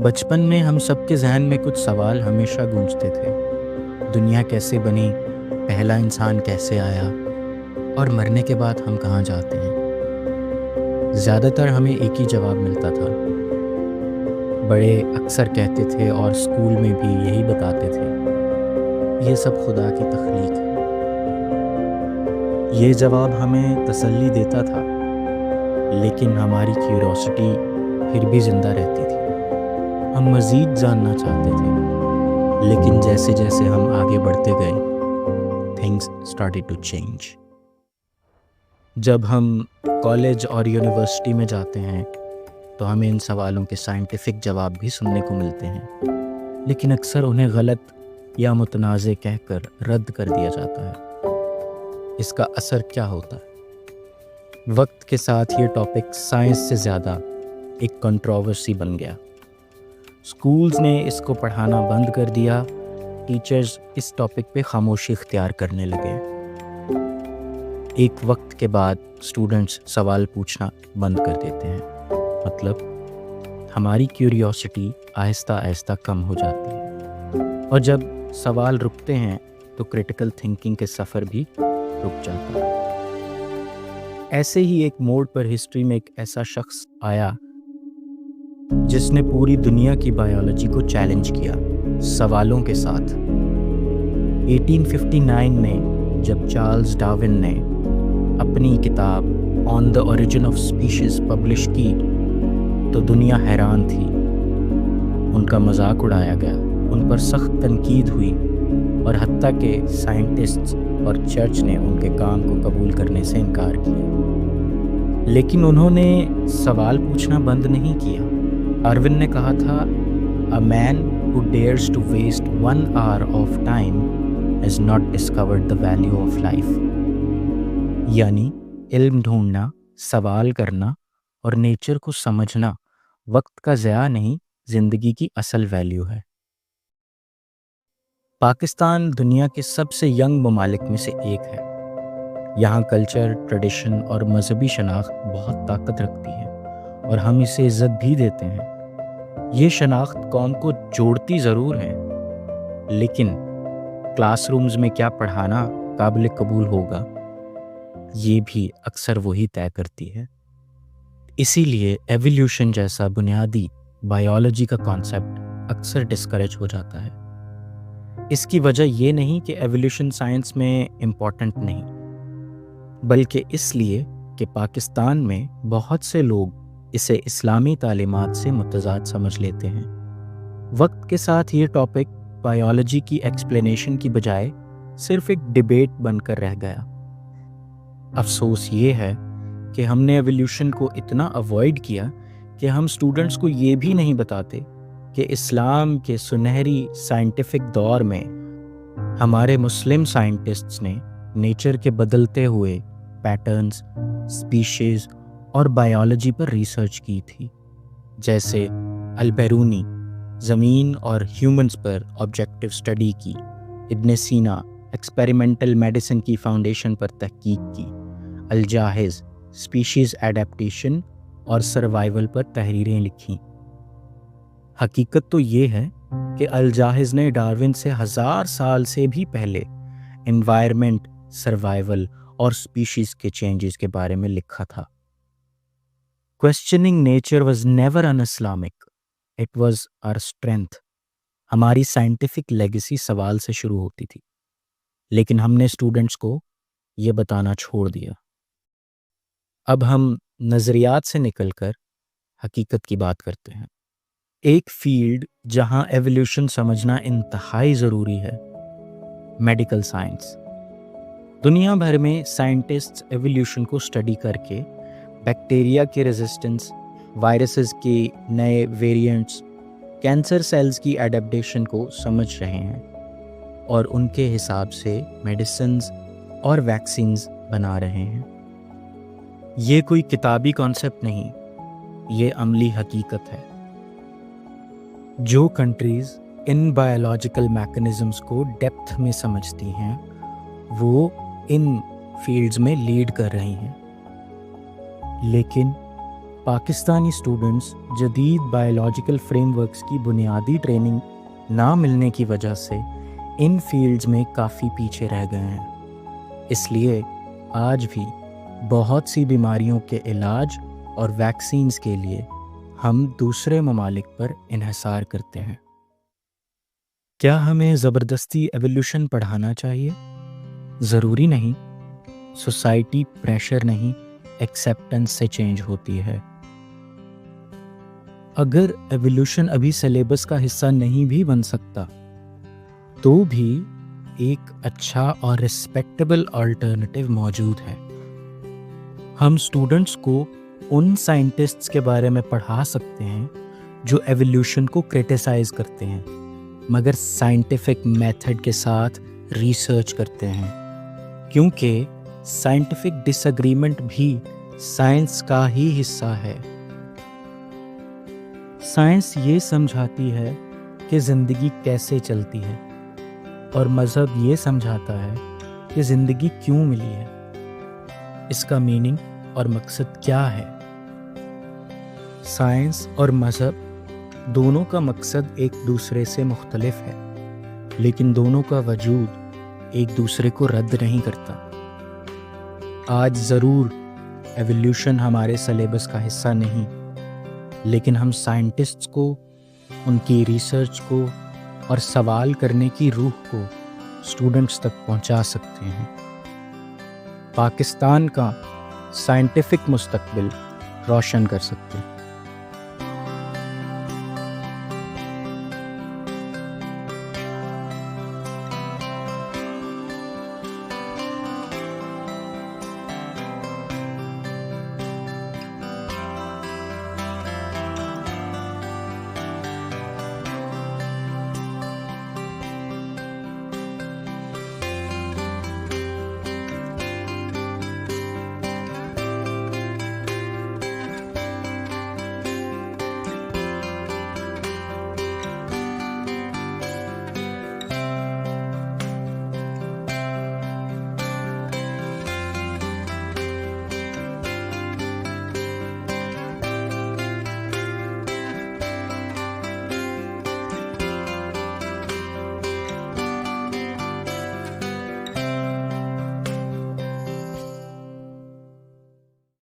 بچپن میں ہم سب کے ذہن میں کچھ سوال ہمیشہ گونجتے تھے۔ دنیا کیسے بنی، پہلا انسان کیسے آیا، اور مرنے کے بعد ہم کہاں جاتے ہیں؟ زیادہ تر ہمیں ایک ہی جواب ملتا تھا۔ بڑے اکثر کہتے تھے اور اسکول میں بھی یہی بتاتے تھے، یہ سب خدا کی تخلیق ہے۔ یہ جواب ہمیں تسلی دیتا تھا، لیکن ہماری کیوریوسٹی پھر بھی زندہ رہتی تھی۔ ہم مزید جاننا چاہتے تھے، لیکن جیسے جیسے ہم آگے بڑھتے گئے تھنگس اسٹارٹیڈ ٹو چینج۔ جب ہم کالج اور یونیورسٹی میں جاتے ہیں تو ہمیں ان سوالوں کے سائنٹیفک جواب بھی سننے کو ملتے ہیں، لیکن اکثر انہیں غلط یا متنازع کہہ کر رد کر دیا جاتا ہے۔ اس کا اثر کیا ہوتا ہے؟ وقت کے ساتھ یہ ٹاپک سائنس سے زیادہ ایک کنٹروورسی بن گیا۔ اسکولز نے اس کو پڑھانا بند کر دیا، ٹیچرز اس ٹاپک پہ خاموشی اختیار کرنے لگے۔ ایک وقت کے بعد اسٹوڈنٹس سوال پوچھنا بند کر دیتے ہیں، مطلب ہماری کیوریوسٹی آہستہ آہستہ کم ہو جاتی ہے، اور جب سوال رکتے ہیں تو کریٹیکل تھنکنگ کے سفر بھی رک جاتا ہے۔ ایسے ہی ایک موڑ پر ہسٹری میں ایک ایسا شخص آیا جس نے پوری دنیا کی بایولوجی کو چیلنج کیا، سوالوں کے ساتھ۔ 1859 میں جب چارلز ڈارون نے اپنی کتاب on the origin of species publish کی تو دنیا حیران تھی۔ ان کا مذاق اڑایا گیا، ان پر سخت تنقید ہوئی، اور حتیٰ کہ سائنٹسٹس اور چرچ نے ان کے کام کو قبول کرنے سے انکار کیا۔ لیکن انہوں نے سوال پوچھنا بند نہیں کیا۔ ڈارون نے کہا تھا، "A man who dares to waste 1 hour of time has not discovered the value of life." یعنی علم ڈھونڈنا، سوال کرنا اور نیچر کو سمجھنا وقت کا ضیاع نہیں، زندگی کی اصل ویلیو ہے۔ پاکستان دنیا کے سب سے ینگ ممالک میں سے ایک ہے۔ یہاں کلچر، ٹریڈیشن اور مذہبی شناخت بہت طاقت رکھتی ہے، اور ہم اسے عزت بھی دیتے ہیں۔ یہ شناخت قوم کو جوڑتی ضرور ہے، لیکن کلاس رومز میں کیا پڑھانا قابل قبول ہوگا، یہ بھی اکثر وہی طے کرتی ہے۔ اسی لیے ایولیوشن جیسا بنیادی بایولوجی کا کانسیپٹ اکثر ڈسکریج ہو جاتا ہے۔ اس کی وجہ یہ نہیں کہ ایولیوشن سائنس میں امپورٹنٹ نہیں، بلکہ اس لیے کہ پاکستان میں بہت سے لوگ اسے اسلامی تعلیمات سے متضاد سمجھ لیتے ہیں۔ وقت کے ساتھ یہ ٹاپک بایولوجی کی ایکسپلینیشن کی بجائے صرف ایک ڈیبیٹ بن کر رہ گیا۔ افسوس یہ ہے کہ ہم نے ایولیوشن کو اتنا اوائڈ کیا کہ ہم اسٹوڈنٹس کو یہ بھی نہیں بتاتے کہ اسلام کے سنہری سائنٹیفک دور میں ہمارے مسلم سائنٹسٹس نے نیچر کے بدلتے ہوئے پیٹرنز، اسپیشیز اور بایولوجی پر ریسرچ کی تھی، جیسے البیرونی زمین اور ہیومنز پر آبجیکٹیو اسٹڈی کی، ابن سینا ایکسپیریمنٹل میڈیسن کی فاؤنڈیشن پر تحقیق کی، الجاحظ اسپیشیز ایڈیپٹیشن اور سروائیول پر تحریریں لکھیں۔ حقیقت تو یہ ہے کہ الجاحظ نے ڈارون سے 1000 سال سے بھی پہلے انوائرمنٹ، سروائیول اور اسپیشیز کے چینجز کے بارے میں لکھا تھا۔ Questioning nature was never un-Islamic. It was our strength. ہماری سائنٹیفک لیگیسی سوال سے شروع ہوتی تھی، لیکن ہم نے اسٹوڈنٹس کو یہ بتانا چھوڑ دیا۔ اب ہم نظریات سے نکل کر حقیقت کی بات کرتے ہیں۔ ایک فیلڈ جہاں ایولیوشن سمجھنا انتہائی ضروری ہے، میڈیکل سائنس۔ دنیا بھر میں سائنٹسٹ ایولیوشن کو اسٹڈی کر کے بیکٹیریا کے ریزسٹنس، وائرسز کے نئے ویریئنٹس، کینسر سیلز کی ایڈیپٹیشن کو سمجھ رہے ہیں، اور ان کے حساب سے میڈیسنز اور ویکسینز بنا رہے ہیں۔ یہ کوئی کتابی کانسیپٹ نہیں، یہ عملی حقیقت ہے۔ جو کنٹریز ان بایولوجیکل میکنزمز کو ڈیپتھ میں سمجھتی ہیں وہ ان فیلڈز میں لیڈ کر رہی ہیں، لیکن پاکستانی اسٹوڈنٹس جدید بایولوجیکل فریم ورکس کی بنیادی ٹریننگ نہ ملنے کی وجہ سے ان فیلڈز میں کافی پیچھے رہ گئے ہیں۔ اس لیے آج بھی بہت سی بیماریوں کے علاج اور ویکسینز کے لیے ہم دوسرے ممالک پر انحصار کرتے ہیں۔ کیا ہمیں زبردستی ایولیوشن پڑھانا چاہیے؟ ضروری نہیں۔ سوسائٹی پریشر نہیں، ایکسیپٹنس سے چینج ہوتی ہے۔ اگر ایولیوشن ابھی سلیبس کا حصہ نہیں بھی بن سکتا تو بھی ایک اچھا اور ریسپیکٹیبل آلٹرنیٹیو موجود ہے۔ ہم اسٹوڈنٹس کو ان سائنٹسٹس کے بارے میں پڑھا سکتے ہیں جو ایولیوشن کو کرٹیسائز کرتے ہیں مگر سائنٹیفک میتھڈ کے ساتھ ریسرچ کرتے ہیں، کیونکہ سائنٹیفک ڈس ایگریمنٹ بھی سائنس کا ہی حصہ ہے۔ سائنس یہ سمجھاتی ہے کہ زندگی کیسے چلتی ہے اور مذہب یہ سمجھاتا ہے کہ زندگی کیوں ملی ہے، اس کا میننگ اور مقصد کیا ہے۔ سائنس اور مذہب دونوں کا مقصد ایک دوسرے سے مختلف ہے، لیکن دونوں کا وجود ایک دوسرے کو رد نہیں کرتا۔ آج ضرور ایولیوشن ہمارے سلیبس کا حصہ نہیں، لیکن ہم سائنٹسٹس کو، ان کی ریسرچ کو اور سوال کرنے کی روح کو اسٹوڈنٹس تک پہنچا سکتے ہیں۔ پاکستان کا سائنٹیفک مستقبل روشن کر سکتے ہیں۔